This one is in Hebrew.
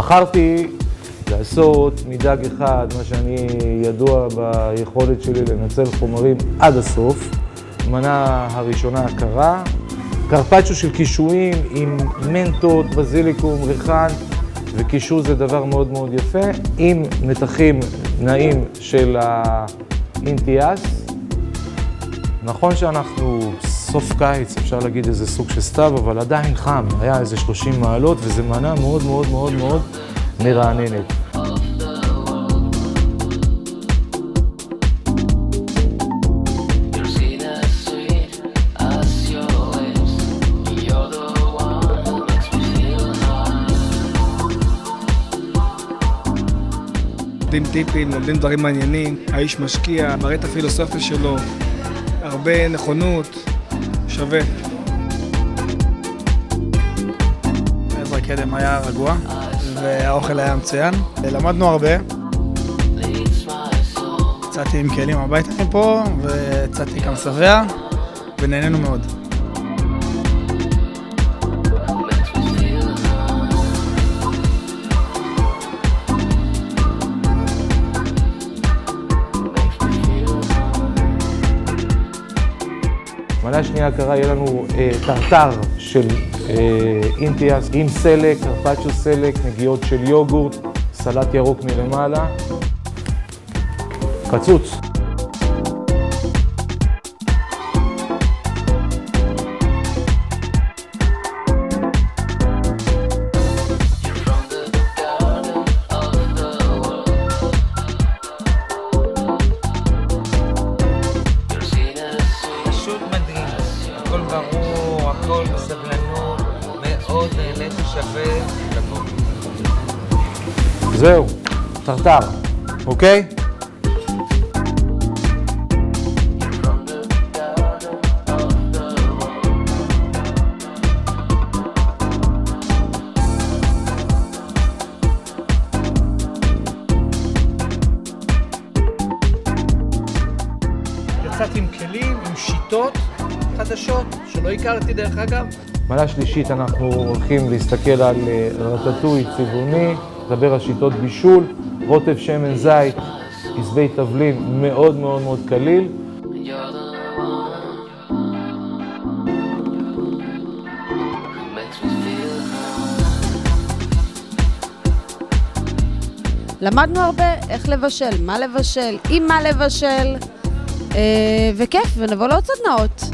בחרתי לעשות מדג אחד, מה שאני ידוע ביכולת שלי לנצל חומרים עד הסוף. מנה הראשונה קרה, קרפצ'ו של קישואים עם מנטות, בזיליקום, ריחן, וקישור זה דבר מאוד מאוד יפה, עם נתחים נעים של האינטיאס. נכון שאנחנו סוף קיץ, אפשר להגיד איזה סוג של סתיו, אבל עדיין חם, היה איזה 30 מעלות, וזה מנה מאוד מאוד מאוד מאוד מרעננת. לומדים טיפים, לומדים דברים מעניינים, האיש משקיע, מראה את הפילוסופיה שלו, הרבה נכונות, שווה. עזרא קדם היה רגוע והאוכל היה מצוין. למדנו הרבה. יצאתי עם כלים הביתה מפה ויצאתי כמה שבע ונהנינו מאוד. מנה שנייה קרה, יהיה לנו טרטר של אינטיאס עם סלק, קרפצ'ו סלק, נגיעות של יוגורט, סלט ירוק מלמעלה. קצוץ. הכל ברור, הכל בסבלנות, מאוד נהניתי שווה לבוא. זהו, טרטר, אוקיי? יצאתי עם כלים, עם שיטות חדשות, שלא הכרתי דרך אגב. מנה שלישית אנחנו הולכים להסתכל על רטטוי צבעוני, לדבר על שיטות בישול, רוטב שמן זית, עשבי תבלין מאוד מאוד מאוד קליל. למדנו הרבה איך לבשל, מה לבשל, עם מה לבשל, וכיף, ונבוא לעוד סדנאות.